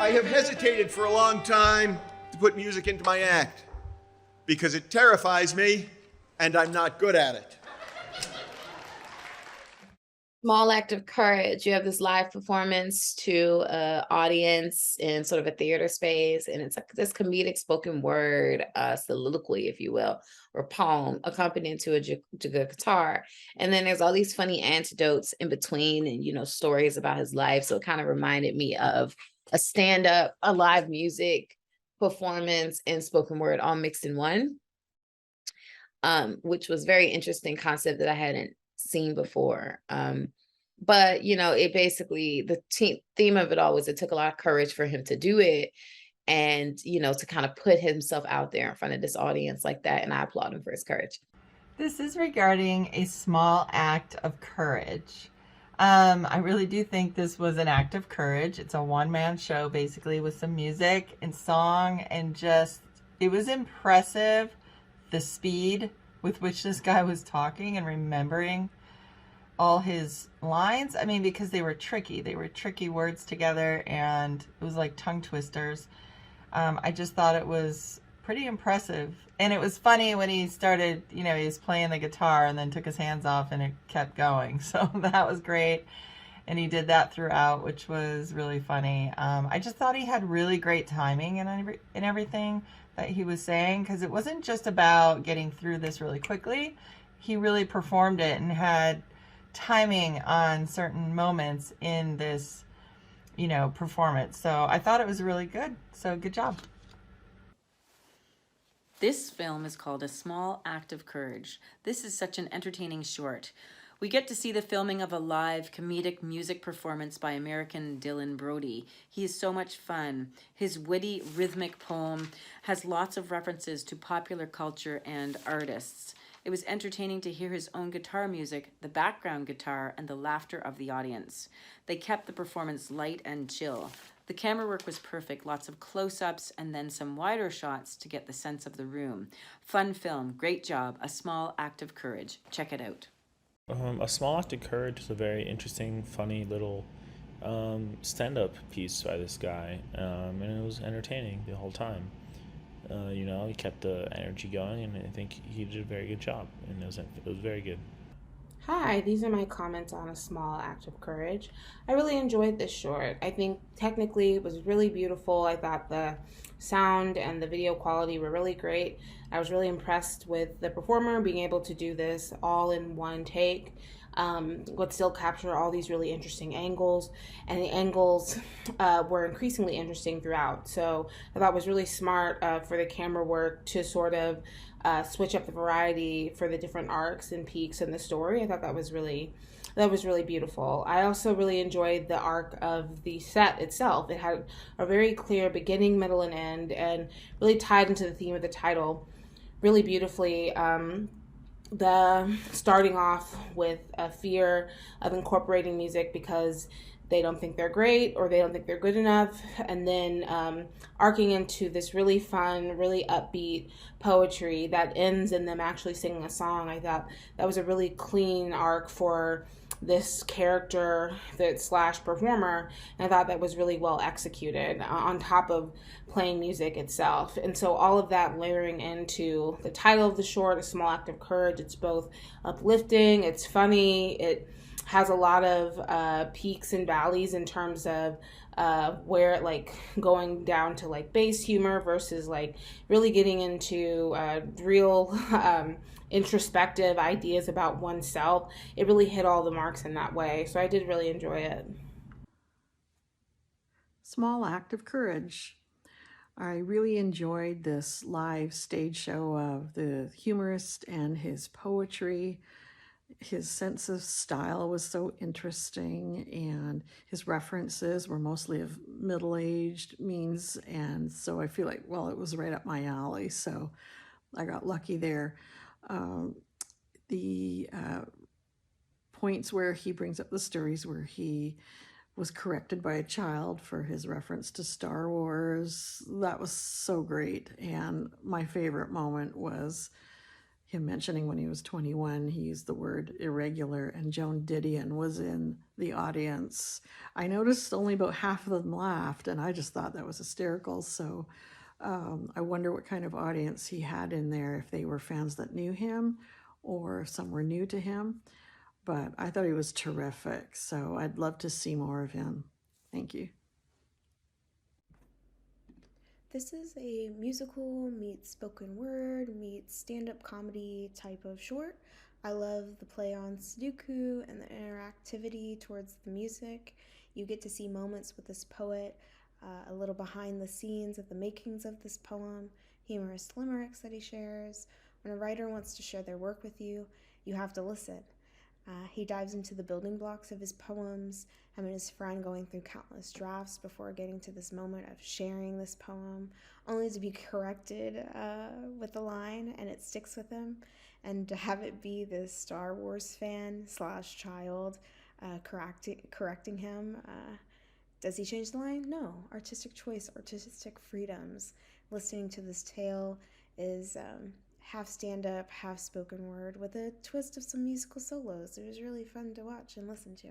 I have hesitated for a long time to put music into my act because it terrifies me and I'm not good at it. Small act of courage. You have this live performance to a audience in sort of a theater space, and it's like this comedic spoken word soliloquy, if you will, or poem accompanied to to a guitar. And then there's all these funny anecdotes in between, and stories about his life. So it kind of reminded me of a stand-up, a live music performance, and spoken word all mixed in one, which was very interesting concept that I hadn't seen before. But it basically theme of it all was it took a lot of courage for him to do it, and to kind of put himself out there in front of this audience like that. And I applaud him for his courage. This is regarding a small act of courage. I really do think this was an act of courage. It's a one-man show basically with some music and song, and just it was impressive the speed with which this guy was talking and remembering all his lines. I mean, because they were tricky. They were tricky words together, and it was like tongue twisters. I just thought it was pretty impressive. And it was funny when he started, he was playing the guitar and then took his hands off and it kept going. So that was great. And he did that throughout, which was really funny. I just thought he had really great timing and everything that he was saying, because it wasn't just about getting through this really quickly. He really performed it and had timing on certain moments in this, performance. So I thought it was really good. So good job. This film is called A Small Act of Courage. This is such an entertaining short. We get to see the filming of a live comedic music performance by American Dylan Brody. He is so much fun. His witty, rhythmic poem has lots of references to popular culture and artists. It was entertaining to hear his own guitar music, the background guitar, and the laughter of the audience. They kept the performance light and chill. The camera work was perfect, lots of close-ups and then some wider shots to get the sense of the room. Fun film, great job, A Small Act of Courage. Check it out. A Small Act of Courage is a very interesting, funny little stand-up piece by this guy, and it was entertaining the whole time. He kept the energy going, and I think he did a very good job, and it was very good. Hi, these are my comments on A Small Act of Courage. I really enjoyed this short. I think technically it was really beautiful. I thought the sound and the video quality were really great. I was really impressed with the performer being able to do this all in one take, but still capture all these really interesting angles. And the angles were increasingly interesting throughout. So I thought it was really smart for the camera work to sort of switch up the variety for the different arcs and peaks in the story. I thought that was really beautiful. I also really enjoyed the arc of the set itself. It had a very clear beginning, middle, and end, and really tied into the theme of the title really beautifully. The starting off with a fear of incorporating music because they don't think they're great or they don't think they're good enough, and then arcing into this really fun, really upbeat poetry that ends in them actually singing a song. I thought that was a really clean arc for this character that slash performer, and I thought that was really well executed on top of playing music itself. And so all of that layering into the title of the short, A Small Act of Courage, it's both uplifting, it's funny, it has a lot of peaks and valleys in terms of where like going down to like base humor versus like really getting into real introspective ideas about oneself. It really hit all the marks in that way. So I did really enjoy it. Small Act of Courage. I really enjoyed this live stage show of the humorist and his poetry. His sense of style was so interesting, and his references were mostly of middle-aged means, and so I feel like, well, it was right up my alley, so I got lucky there. The points where he brings up the stories where he was corrected by a child for his reference to Star Wars, that was so great. And my favorite moment was him mentioning when he was 21, he used the word irregular, and Joan Didion was in the audience. I noticed only about half of them laughed, and I just thought that was hysterical. So I wonder what kind of audience he had in there, if they were fans that knew him or some were new to him. But I thought he was terrific, so I'd love to see more of him. Thank you. This is a musical meets spoken word meets stand-up comedy type of short. I love the play on Sudoku and the interactivity towards the music. You get to see moments with this poet, a little behind the scenes of the makings of this poem, humorous limericks that he shares. When a writer wants to share their work with you, you have to listen. He dives into the building blocks of his poems, him and his friend going through countless drafts before getting to this moment of sharing this poem, only to be corrected with a line, and it sticks with him. And to have it be this Star Wars fan / child correcting him. Does he change the line? No. Artistic choice, artistic freedoms. Listening to this tale is half stand-up, half spoken word with a twist of some musical solos. It was really fun to watch and listen to.